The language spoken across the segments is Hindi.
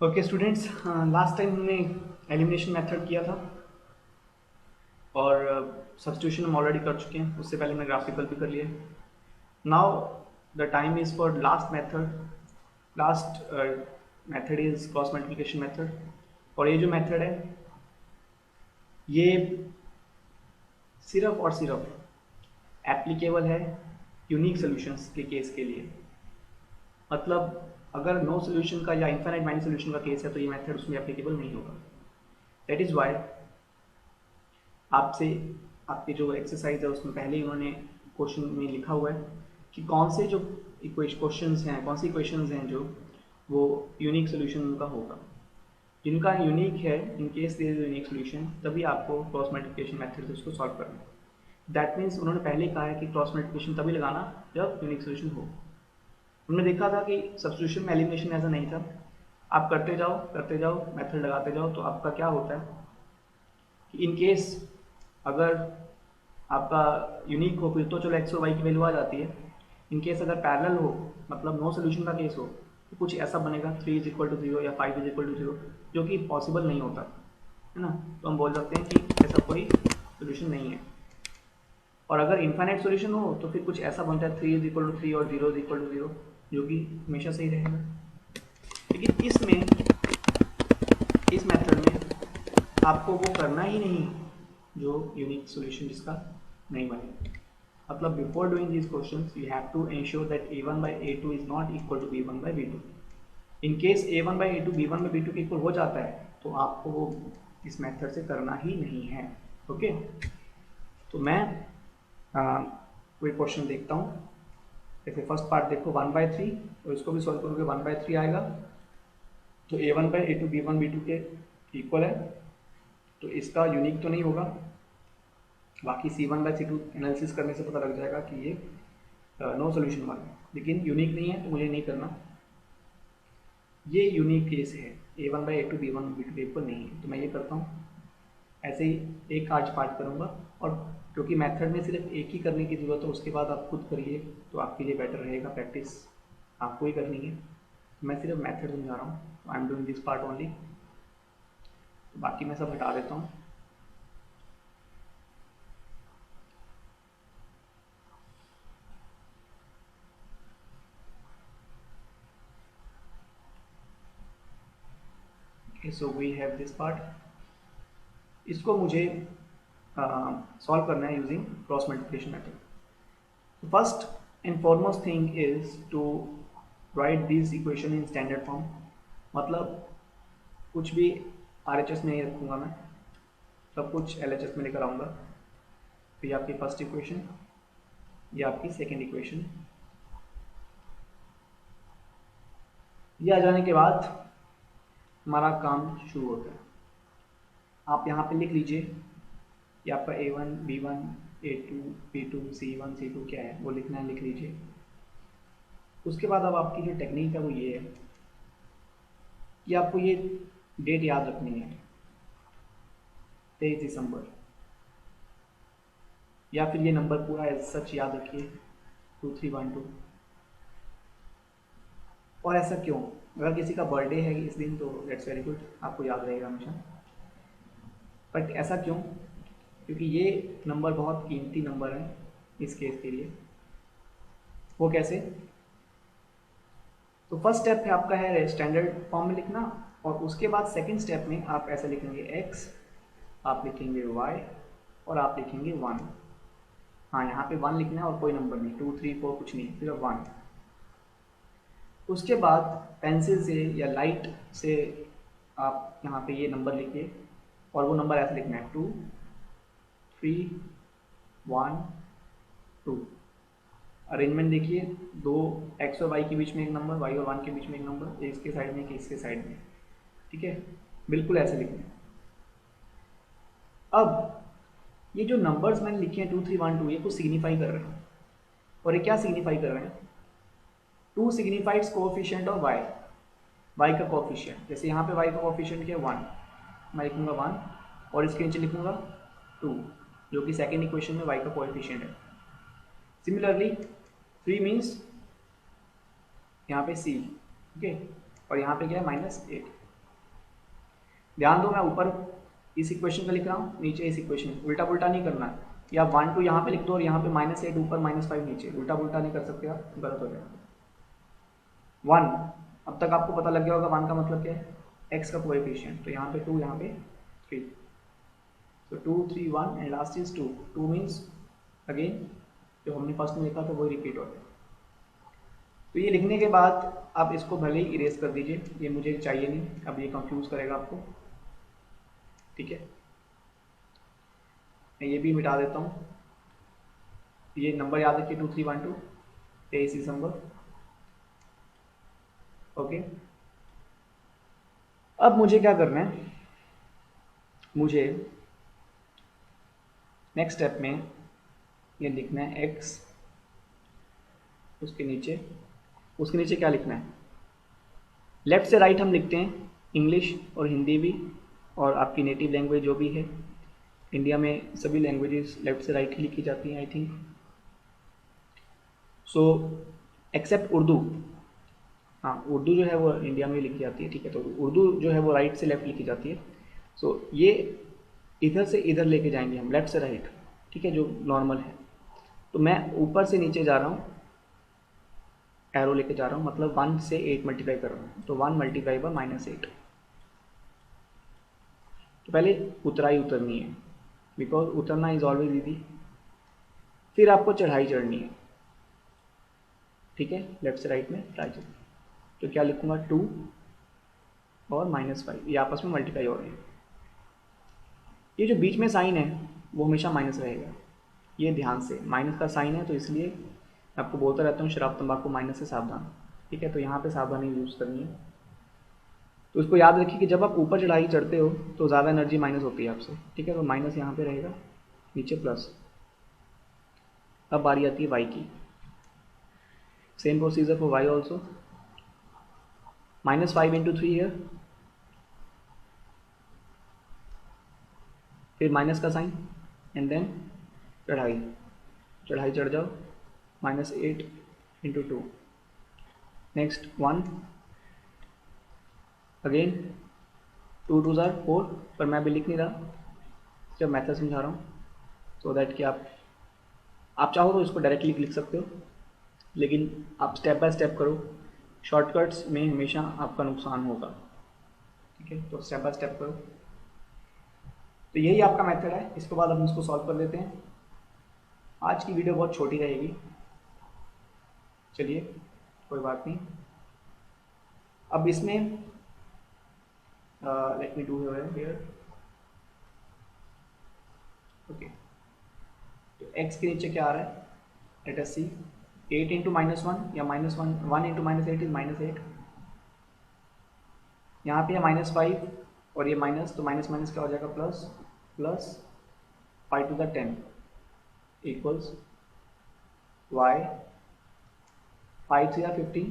ओके स्टूडेंट्स, लास्ट टाइम हमने एलिमिनेशन मेथड किया था और सब्स्टिट्यूशन हम ऑलरेडी कर चुके हैं। उससे पहले हमने ग्राफिकल भी कर लिया। Now the time is for last method. Last method is cross multiplication method. और ये जो मेथड है ये सिर्फ और सिर्फ एप्लीकेबल है यूनिक सॉल्यूशंस के केस के लिए। मतलब अगर नो सोल्यूशन का या इनफाइनाइट माइनस सोल्यूशन का केस है तो ये मेथड उसमें एप्लीकेबल नहीं होगा। दैट इज़ वाई आपसे आपकी जो एक्सरसाइज है उसमें पहले ही उन्होंने क्वेश्चन में लिखा हुआ है कि कौन से जो क्वेश्चंस हैं, कौन सी इक्वेशंस हैं जो वो यूनिक सोल्यूशन उनका होगा। जिनका यूनिक है, in case there is unique solution, तभी आपको क्रॉस मल्टीप्लिकेशन मेथड से उसको सॉल्व करना है। दैट मीन्स उन्होंने पहले ही कहा है कि क्रॉस मल्टीप्लिकेशन तभी लगाना जब यूनिक सोल्यूशन हो। हमने देखा था कि सब्स्टिट्यूशन में एलिमिनेशन ऐसा नहीं था। आप करते जाओ मेथड लगाते जाओ तो आपका क्या होता है कि इन केस अगर आपका यूनिक हो फिर तो चलो एक्स और वाई की वैल्यू आ जाती है। इन केस अगर पैरेलल हो, मतलब नो सोल्यूशन का केस हो, तो कुछ ऐसा बनेगा 3 = 0 या 5 = 0, जो कि पॉसिबल नहीं होता है ना। तो हम बोल सकते हैं कि ऐसा कोई सोल्यूशन नहीं है। और अगर इन्फाइनाइट सोल्यूशन हो तो फिर कुछ ऐसा बनता है 3 = 3 और 0 = 0, जो कि हमेशा सही रहेगा। लेकिन इस मेथड में आपको वो करना ही नहीं जो यूनिक सॉल्यूशन जिसका नहीं बने। मतलब before doing these questions you have to ensure that a1/a2 is not equal to b1/b2। In case a1/a2 b1/b2 के इक्वल हो जाता है तो आपको वो इस मेथड से करना ही नहीं है। ओके, तो मैं कोई क्वेश्चन देखता हूँ। जैसे फर्स्ट पार्ट देखो 1/3, और इसको भी सॉल्व करोगे 1/3 आएगा। तो a1/a2 b1/b2 के इक्वल है, तो इसका यूनिक तो नहीं होगा। बाकी C1/C2 एनालिसिस करने से पता लग जाएगा कि ये नो सोल्यूशन वाला है, लेकिन यूनिक नहीं है तो मुझे नहीं करना। ये यूनिक केस है, a1/a2 b1/b2 के इक्वल नहीं है, तो मैं ये करता हूँ। ऐसे ही एक आज पार्ट करूँगा, और क्योंकि मेथड में सिर्फ एक ही करने की ज़रूरत है, उसके बाद आप खुद करिए तो आपके लिए बेटर रहेगा। प्रैक्टिस आपको ही करनी है। मैं सिर्फ मेथड समझा रहा हूँ, I am doing this part only. बाकी मैं सब हटा देता हूँ। So we have this part. इसको मुझे सॉल्व करना है using cross multiplication method. First and foremost thing is to write this equation in standard form. मतलब कुछ भी RHS में नहीं रखूँगा मैं, सब कुछ LHS में लेकर आऊँगा। तो ये आपकी फर्स्ट इक्वेशन, ये आपकी सेकेंड इक्वेशन। ये आ जाने के बाद हमारा काम शुरू होता है। आप यहाँ पे लिख लीजिए, ये आपका A1 B1 A2 B2 C1 C2 क्या है वो लिखना है, लिख लीजिए। उसके बाद अब आपकी जो टेक्निक है वो ये है कि आपको ये डेट याद रखनी है, 23 दिसंबर, या फिर ये नंबर पूरा एज सच याद रखिए 2312। और ऐसा क्यों? अगर किसी का बर्थडे है इस दिन तो दैट्स वेरी गुड, आपको याद रहेगा हमेशा। बट ऐसा क्यों? क्योंकि ये नंबर बहुत कीमती नंबर है इस केस के लिए। वो कैसे? तो फर्स्ट स्टेप है आपका है स्टैंडर्ड फॉर्म में लिखना, और उसके बाद सेकंड स्टेप में आप ऐसे लिखेंगे x, आप लिखेंगे y, और आप लिखेंगे 1। हाँ, यहाँ पे 1 लिखना है और कोई नंबर नहीं, 2 3 4 कुछ नहीं, सिर्फ 1। उसके बाद पेंसिल से या लाइट से आप यहाँ पे ये नंबर लिखिए, और वो नंबर ऐसे लिखना है 2 3 1 2। अरेंजमेंट देखिए, दो x और y के बीच में एक नंबर, y और 1 के बीच में एक नंबर, एक इसके साइड में एक इसके साइड में। ठीक है, बिल्कुल ऐसे लिखना है। अब ये जो नंबर्स मैंने लिखे हैं 2 3 1 2, ये कुछ सिग्निफाई कर रहे हैं। और ये क्या सिग्निफाई कर रहे हैं? 2 सिग्निफाइड्स कोएफिशिएंट ऑफ y का कोएफिशिएंट। जैसे यहाँ पे y का कोएफिशिएंट क्या है 1, मैं लिखूंगा 1, और इसके नीचे लिखूंगा 2, जो कि सेकेंड इक्वेशन में y का कोएफिशिएंट है। सिमिलरली 3 मीन्स यहाँ पे c, ओके, और यहाँ पे क्या है -8। ध्यान दो, मैं ऊपर इस इक्वेशन का लिख रहा हूँ, नीचे इस इक्वेशन, उल्टा पुल्टा नहीं करना है। या 1 2 यहाँ पे लिख दो और यहाँ पे -8 ऊपर -5 नीचे, उल्टा पुल्टा नहीं कर सकते आप, गलत हो जाएगा। 1, अब तक आपको पता लग गया होगा 1 का मतलब क्या है, x का कोएफिशिएंट, तो यहाँ पे 2, यहाँ पे 3, तो 2 3 1 and last is 2, 2 means again जो हमने फर्स्ट में लिखा था वही रिपीट होता है। तो ये लिखने के बाद आप इसको भले ही इरेज कर दीजिए, ये मुझे चाहिए नहीं, अब ये कंफ्यूज करेगा आपको, ठीक है। मैं ये भी मिटा देता हूँ, ये नंबर याद रखिए 2 3 1 2, 23 दिसंबर, ओके। अब मुझे क्या करना है, मुझे नेक्स्ट स्टेप में ये लिखना है x, उसके नीचे क्या लिखना है, लेफ्ट से राइट हम लिखते हैं इंग्लिश और हिंदी भी, और आपकी नेटिव लैंग्वेज जो भी है, इंडिया में सभी लैंग्वेजेस लेफ्ट से राइट ही लिखी जाती हैं I think, so except Urdu. हाँ, उर्दू जो है वो इंडिया में लिखी जाती है, ठीक है, तो उर्दू जो है वो राइट से लेफ्ट लिखी जाती है। सो ये इधर से इधर लेके जाएंगे हम, लेफ्ट से राइट, ठीक है, जो नॉर्मल है। तो मैं ऊपर से नीचे जा रहा हूँ, एरो लेके जा रहा हूँ, मतलब 1 से 8 मल्टीप्लाई कर रहा हूँ, तो 1 मल्टीप्लाई बाय -8। तो पहले उतराई उतरनी है, बिकॉज उतरना इज ऑलवेज इजी, फिर आपको चढ़ाई चढ़नी है, ठीक है, लेफ्ट से राइट में चढ़ाई चढ़नी। तो क्या लिखूंगा, 2 और -5, ये आपस में मल्टीप्लाई हो रहे हैं। ये जो बीच में साइन है वो हमेशा माइनस रहेगा, ये ध्यान से, माइनस का साइन है, तो इसलिए मैं आपको बोलता रहता हूँ शराब तंबाकू माइनस से सावधान, ठीक है, तो यहाँ पे सावधानी यूज़ करनी है। तो इसको याद रखिए कि जब आप ऊपर चढ़ाई चढ़ते हो तो ज़्यादा एनर्जी माइनस होती है आपसे, ठीक है, तो माइनस यहाँ पे रहेगा, नीचे प्लस। अब बारी आती है वाई की, same procedure for Y also, -5 × 3 है, फिर माइनस का साइन एंड देन चढ़ाई चढ़ जाओ, -8 × 2, नेक्स्ट 1, अगेन 2 2 ज़ार 4, पर मैं अभी लिख नहीं रहा, जब मेथड समझा रहा हूँ, सो दैट कि आप चाहो तो इसको डायरेक्टली लिख सकते हो, लेकिन आप स्टेप बाय स्टेप करो, शॉर्टकट्स में हमेशा आपका नुकसान होगा, ठीक है, तो स्टेप बाय स्टेप करो। तो यही आपका मेथड है, इसके बाद हम इसको सॉल्व कर लेते हैं। आज की वीडियो बहुत छोटी रहेगी, चलिए कोई बात नहीं। अब इसमें let me do here, okay, तो x के नीचे क्या आ रहा है, लेट अस सी, 8 × -1 या -1 1 × -8 इज -8, यहाँ पे है -5 और ये माइनस, तो माइनस माइनस क्या हो जाएगा, plus, plus 5 to the 10 equals y, 5 3 या 15,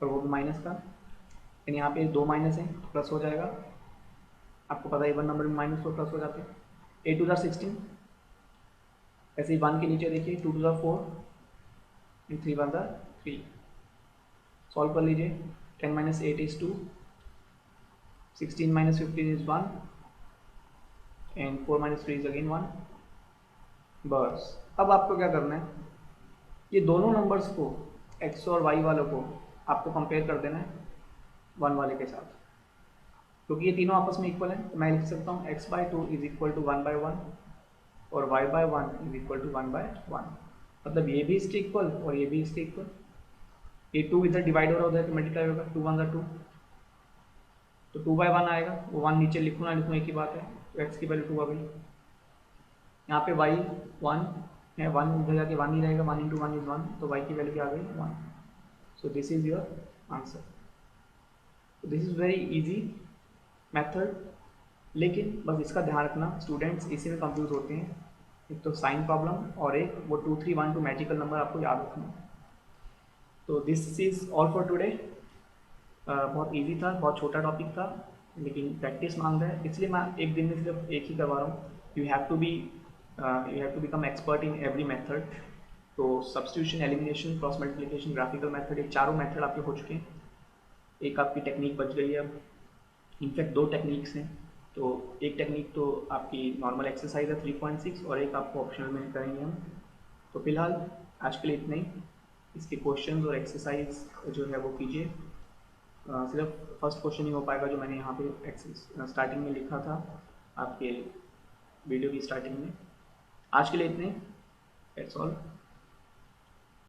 और वो भी माइनस का, यानी यहाँ पे 2 माइनस है, प्लस हो जाएगा, आपको पता है इवन नंबर में माइनस तो प्लस हो जाते हैं, 8 2 16, ऐसे ही 1 के नीचे देखिए, 2 2 4 एंड 3 1 3, सॉल्व कर लीजिए, 10 - 8 is 2, 16 - 15 is 1 and 4 - 3 is again 1। बस अब आपको क्या करना है, ये दोनों नंबर्स को, x और y वालों को आपको कंपेयर कर देना है 1 वाले के साथ, क्योंकि ये तीनों आपस में इक्वल है, तो मैं लिख सकता हूँ x/2 इज इक्वल टू 1/1 और y/1 इज इक्वल टू 1/1, मतलब ये भी इसके इक्वल और ये भी इसके इक्वल, ये 2 इधर डिवाइड हो रहा है, उधर मल्टीप्लाई होगा, 2 1 2, तो 2/1 आएगा, वो 1 नीचे लिखूँ ना लिखूँ एक ही बात है, तो x की वैल्यू 2 आ गई, यहाँ पे y 1 है, 1 उधर जाके 1 ही रहेगा, 1 × 1 इज 1, तो y की वैल्यू क्या आ गई, 1, so this is your answer. तो this is very easy method, लेकिन बस इसका ध्यान रखना, स्टूडेंट्स इसी में कंफ्यूज होते हैं, एक तो साइन प्रॉब्लम और एक वो 2 3 1 2 मैजिकल नंबर आपको याद रखना। तो this is all for today, बहुत इजी था, बहुत छोटा टॉपिक था, लेकिन प्रैक्टिस मांग रहा है, इसलिए मैं एक दिन में सिर्फ एक ही करवा रहा हूँ। You have to become expert in every method. तो substitution, elimination, cross multiplication, graphical method, ये चारों मेथड आपके हो चुके हैं, एक आपकी टेक्निक बच गई है अब, इनफैक्ट दो टेक्निक्स हैं, तो एक टेक्निक तो आपकी नॉर्मल एक्सरसाइज है 3.6 और एक आपको ऑप्शनल में करेंगे हम। तो फिलहाल आज के लिए इतना ही। इसके क्वेश्चंस और एक्सरसाइज जो है वो कीजिए। सिर्फ फर्स्ट क्वेश्चन ही हो पाएगा जो मैंने यहाँ पे स्टार्टिंग में लिखा था आपके वीडियो की स्टार्टिंग में। आज के लिए इतने, दैट्स ऑल।